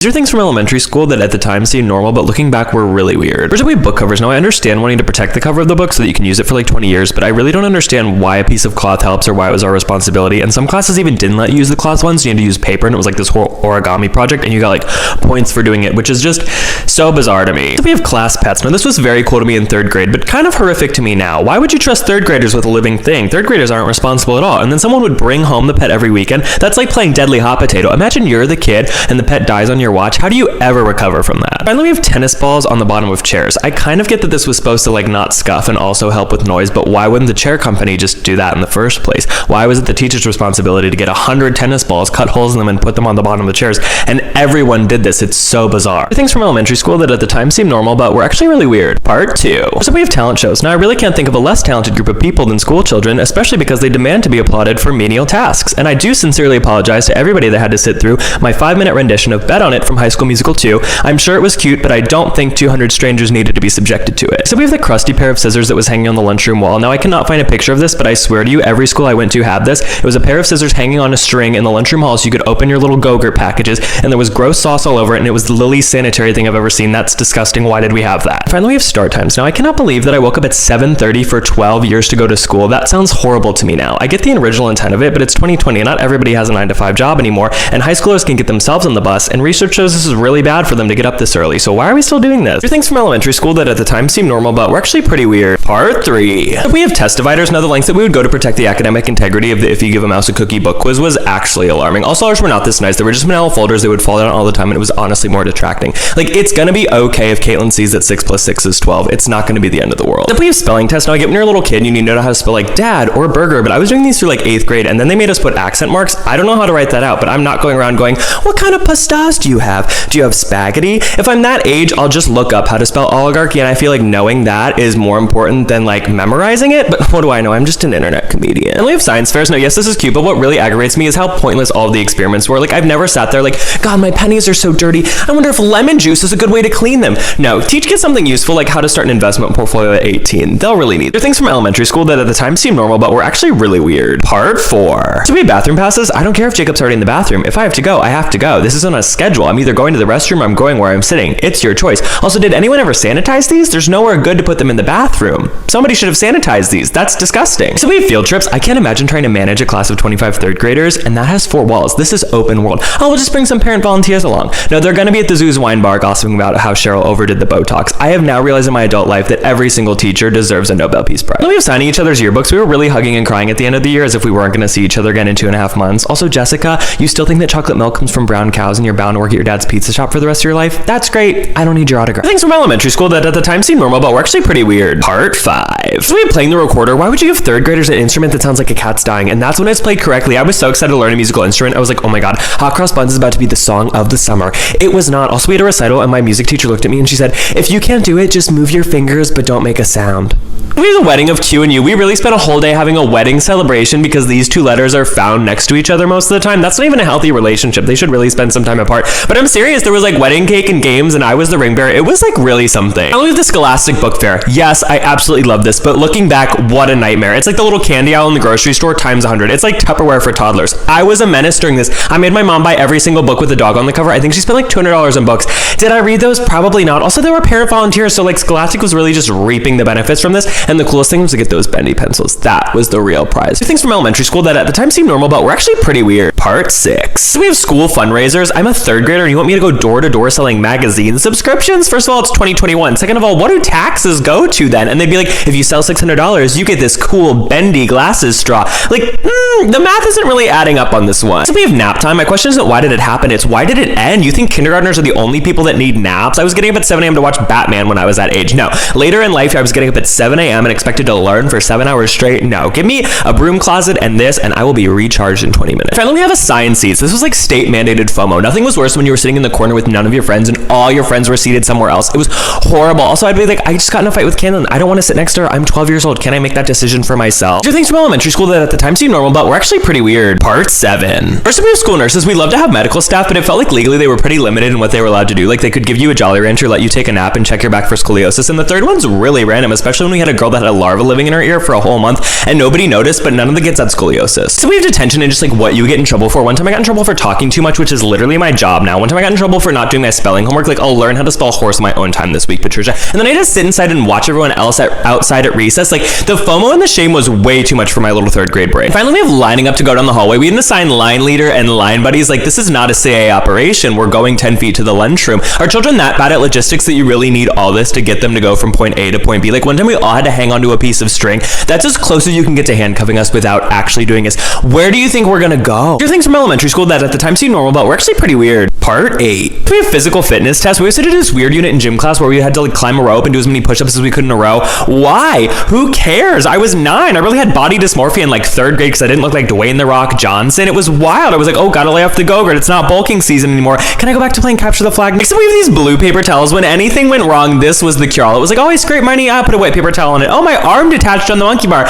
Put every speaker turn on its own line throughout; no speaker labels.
These are things from elementary school that at the time seemed normal, but looking back were really weird. First, we have book covers. Now, I understand wanting to protect the cover of the book so that you can use it for like 20 years, but I really don't understand why a piece of cloth helps or why it was our responsibility. And some classes even didn't let you use the cloth ones. You had to use paper, and it was like this whole origami project, and you got like points for doing it, which is just so bizarre to me. So we have class pets. Now, this was very cool to me in 3rd grade, but kind of horrific to me now. Why would you trust 3rd graders with a living thing? 3rd graders aren't responsible at all. And then someone would bring home the pet every weekend. That's like playing Deadly Hot Potato. Imagine you're the kid and the pet dies on your watch. How do you ever recover from that? Finally, we have tennis balls on the bottom of chairs. I kind of get that this was supposed to like not scuff and also help with noise, but why wouldn't the chair company just do that in the first place? Why was it the teacher's responsibility to get 100 tennis balls, cut holes in them, and put them on the bottom of the chairs? And everyone did this. It's so bizarre. Things from elementary school that at the time seemed normal, but were actually really weird. Part 2. So we have talent shows. Now, I really can't think of a less talented group of people than school children, especially because they demand to be applauded for menial tasks. And I do sincerely apologize to everybody that had to sit through my 5-minute rendition of Bet on It from High School Musical 2. I'm sure it was cute, but I don't think 200 strangers needed to be subjected to it. So we have the crusty pair of scissors that was hanging on the lunchroom wall. Now, I cannot find a picture of this, but I swear to you, every school I went to had this. It was a pair of scissors hanging on a string in the lunchroom hall so you could open your little Go-Gurt packages, and there was gross sauce all over it, and it was the least sanitary thing I've ever seen. That's disgusting. Why did we have that? Finally, we have start times. Now, I cannot believe that I woke up at 7:30 for 12 years to go to school. That sounds horrible to me now. I get the original intent of it, but it's 2020, and not everybody has a 9-to-5 job anymore, and high schoolers can get themselves on the bus, and research shows this is really bad for them to get up this early. So why are we still doing this? These are things from elementary school that at the time seemed normal, but were actually pretty weird. Part 3. We have test dividers. Now, the lengths that we would go to protect the academic integrity of the If You Give a Mouse a Cookie book quiz was actually alarming. Also, ours were not this nice. They were just manila folders. They would fall down all the time, and it was honestly more detracting. Like, it's gonna be okay if Caitlin sees that 6 + 6 is 12. It's not gonna be the end of the world. If we have spelling tests, now I get when you're a little kid, you need to know how to spell like dad or burger, but I was doing these through like 8th grade, and then they made us put accent marks. I don't know how to write that out, but I'm not going around going, what kind of pastas do you have? Do you have spaghetti? If I'm that age, I'll just look up how to spell oligarchy, and I feel like knowing that is more important than like memorizing it, but what do I know? I'm just an internet comedian. And we have science fairs. Now, yes, this is cute, but what really aggravates me is how pointless all of the experiments were. Like, I've never sat there like, God, my pennies are so dirty. I wonder if lemon juice is a good way to clean them. No, teach kids something useful, like how to start an investment portfolio at 18. They'll really need. There are things from elementary school that at the time seemed normal, but were actually really weird. Part 4. So we have bathroom passes. I don't care if Jacob's already in the bathroom. If I have to go, I have to go. This isn't a schedule. I'm either going to the restroom or I'm going where I'm sitting. It's your choice. Also, did anyone ever sanitize these? There's nowhere good to put them in the bathroom. Somebody should have sanitized these. That's disgusting. So we have field trips. I can't imagine trying to manage a class of 25 3rd graders, and that has 4 walls. This is open world. Oh, we'll just bring some parent volunteers along. No, they're going to be at the Zoo's wine bar gossiping about how Cheryl overdid the Botox. I have now realized in my adult life that every single teacher deserves a Nobel Peace Prize. When we have signing each other's yearbooks, we were really hugging and crying at the end of the year as if we weren't going to see each other again in 2.5 months. Also, Jessica, you still think that chocolate milk comes from brown cows and you're bound to work at your dad's pizza shop for the rest of your life? That's great. I don't need your autograph. Things from elementary school that at the time seemed normal, but were actually pretty weird. Part 5. So we have playing the recorder. Why would you give 3rd graders an instrument that sounds like a cat's dying? And that's when it's played correctly. I was so excited to learn a musical instrument. I was like, oh my God, Hot Cross Buns is about to be the song of the summer. It was not. Also, we had a recital, and my music teacher looked at me and she said, if you can't do it, just move your fingers, but don't make a sound. We have the wedding of Q and U. We really spent a whole day having a wedding celebration because these 2 letters are found next to each other most of the time. That's not even a healthy relationship. They should really spend some time apart. But I'm serious. There was like wedding cake and games, and I was the ring bearer. It was like really something. I love the Scholastic Book Fair. Yes, I absolutely love this, but looking back, what a nightmare. It's like the little candy aisle in the grocery store times 100. It's like Tupperware for toddlers. I was a menace during this. I made my mom buy every single book with a dog on the cover. I think she spent like $200 on books. Did I read those? Probably not. Also, there were parent volunteers, so like Scholastic was really just reaping the benefits from this, and the coolest thing was to get those bendy pencils. That was the real prize. Things from elementary school that at the time seemed normal, but were actually pretty weird. Part 6. So we have school fundraisers. I'm a 3rd grader, and you want me to go door to door selling magazine subscriptions? First of all, it's 2021. Second of all, what do taxes go to then? And they'd be like, if you sell $600, you get this cool bendy glasses straw. Like, the math isn't really adding up on this one. So we have nap time. My question isn't why did it happen, it's why did it end? You think kindergartners are the only people that need naps? I was getting up at 7 a.m. to watch Batman when I was that age. No. Later in life, I was getting up at 7 a.m. and expected to learn for 7 hours straight. No. Give me a broom closet and this, and I will be recharged in 20 minutes. Finally, we have assigned seats. This was like state-mandated FOMO. Nothing was worse when you were sitting in the corner with none of your friends and all your friends were seated somewhere else. It was horrible. Also, I'd be like, I just got in a fight with Caitlin. I don't want to sit next to her. I'm 12 years old. Can I make that decision for myself? These are things from elementary school that at the time seemed normal, but were actually pretty weird. Part 7. First, we have school nurses. We love to have medical staff, but it felt like legally they were pretty limited in what they were allowed to do. Like, they could give you a Jolly Rancher, let you take a nap, and check your back for scoliosis. And the third one's really random, especially when we had a girl that had a larva living in her ear for a whole month, and nobody noticed, but none of the kids had scoliosis. So we have detention and just like what you get in trouble for. One time I got in trouble for talking too much, which is literally my job now. now. One time I got in trouble for not doing my spelling homework. Like, I'll learn how to spell horse on my own time this week, Patricia. And then I just sit inside and watch everyone else outside at recess. Like, the FOMO and the shame was way too much for my little third grade brain. And finally, we have lining up to go down the hallway. We didn't assign line leader and line buddies. Like, this is not a CA operation. We're going 10 feet to the lunchroom. Are children that bad at logistics that you really need all this to get them to go from point A to point B? Like, one time we all had to hang onto a piece of string. That's as close as you can get to handcuffing us without actually doing this. Where do you think we're gonna go? Here are things from elementary school that at the time seemed normal, but were actually pretty weird. Part 8. We have physical fitness tests. We also did this weird unit in gym class where we had to like climb a rope and do as many push-ups as we could in a row. Why? Who cares? I was 9. I really had body dysmorphia in like 3rd grade because I didn't look like Dwayne The Rock Johnson. It was wild. I was like, oh, gotta lay off the Go-Gurt. It's not bulking season anymore. Can I go back to playing capture the flag? Next up, we have these blue paper towels. When anything went wrong, this was the cure-all. It was like, oh, I scraped my knee. I put a wet paper towel on it. Oh, my arm detached on the monkey bar.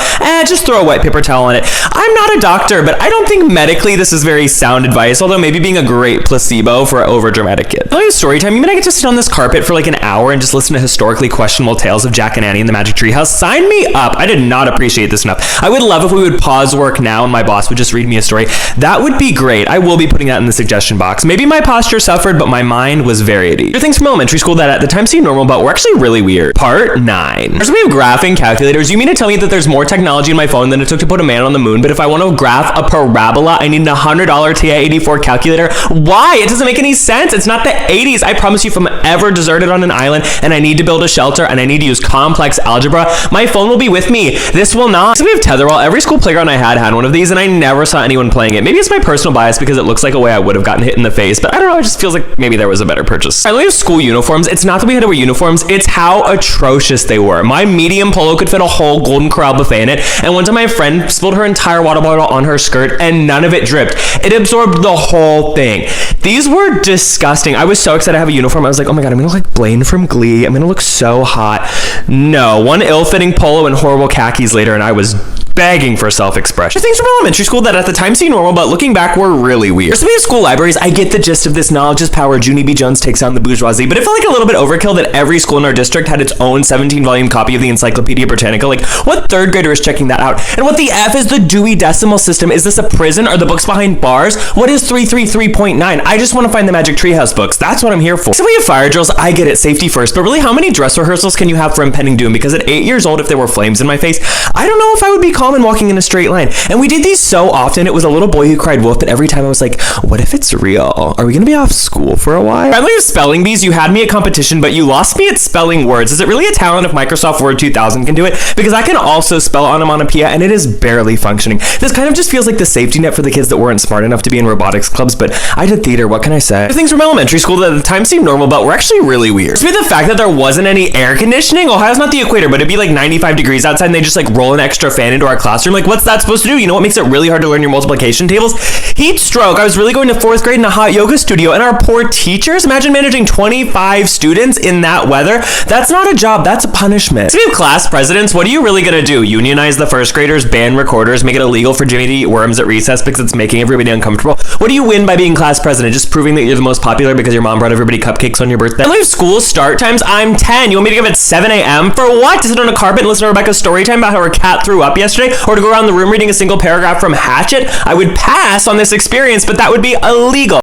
Just throw a wet paper towel on it. I'm not a doctor, but I don't think medically this is very sound advice, although maybe being a great placebo for over-dramatic kids. Oh, story time. You mean I get to sit on this carpet for like an hour and just listen to historically questionable tales of Jack and Annie and the Magic Tree House? Sign me up. I did not appreciate this enough. I would love if we would pause work now and my boss would just read me a story. That would be great. I will be putting that in the suggestion box. Maybe my posture suffered, but my mind was very at ease. Here are things from elementary school that at the time seemed normal, but were actually really weird. Part 9. First, we have graphing calculators. You mean to tell me that there's more technology in my phone than it took to put a man on the moon, but if I want to graph a parabola, I need a $100 TI-84 calculator? Why? It doesn't make any sense. It's not the 80s. I promise you, if I'm ever deserted on an island and I need to build a shelter and I need to use complex algebra, my phone will be with me. This will not. So we have Tetherwall. Every school playground I had one of these, and I never saw anyone playing it. Maybe it's my personal bias because it looks like a way I would have gotten hit in the face, but I don't know. It just feels like maybe there was a better purchase. I love school uniforms. It's not that we had to wear uniforms. It's how atrocious they were. My medium polo could fit a whole Golden Corral buffet in it, and one time my friend spilled her entire water bottle on her skirt, and none of it dripped. It absorbed the whole thing. These were disgusting. I was so excited to have a uniform. I was like, oh my god, I'm gonna look like Blaine from Glee. I'm gonna look so hot. No, one ill-fitting polo and horrible khakis later, and I was begging for self-expression. Things from elementary school that at the time seemed normal, but looking back were really weird. There's some school libraries. I get the gist of this. Knowledge is power. Junie B. Jones takes on the bourgeoisie, but it felt like a little bit overkill that every school in our district had its own 17-volume copy of the Encyclopedia Britannica. Like, what 3rd grader is checking that out? And what the F is the Dewey Decimal System? Is this a prison? Are the books behind bars? What is 333.9? I just want to find the Magic Treehouse books. That's what I'm here for. So we have fire drills. I get it. Safety first. But really, how many dress rehearsals can you have for impending doom? Because at 8 years old, if there were flames in my face, I don't know if I would be calm and walking in a straight line. And we did these so often. It was a little boy who cried wolf, but every time I was like, what if it's real? Are we going to be off school for a while? Finally, with spelling bees, you had me at competition, but you lost me at spelling words. Is it really a talent if Microsoft Word 2000 can do it? Because I can also spell onomatopoeia, and it is barely functioning. This kind of just feels like the safety net for the kids that weren't smart enough to be in robotics clubs, but I did theater. What can I say? Things from elementary school that at the time seemed normal, but were actually really weird. Just the fact that there wasn't any air conditioning. Ohio's not the equator, but it'd be like 95 degrees outside, and they just like roll an extra fan into our classroom. Like, what's that supposed to do? You know what makes it really hard to learn your multiplication tables? Heat stroke. I was really going to 4th grade in a hot yoga studio, and our poor teachers, imagine managing 25 students in that weather. That's not a job, that's a punishment. So we have class presidents. What are you really gonna do? Unionize the 1st graders, ban recorders, make it illegal for Jimmy to eat worms at recess because it's making everybody uncomfortable? What do you win by being class president? Just proving that you're the most popular because your mom brought everybody cupcakes on your birthday? I leave school start times. I'm 10. You want me to give it 7 a.m. for what? To sit on a carpet and listen to Rebecca's story time about how her cat threw up yesterday? Or to go around the room reading a single paragraph from Hatchet? I would pass on this experience, but that would be illegal.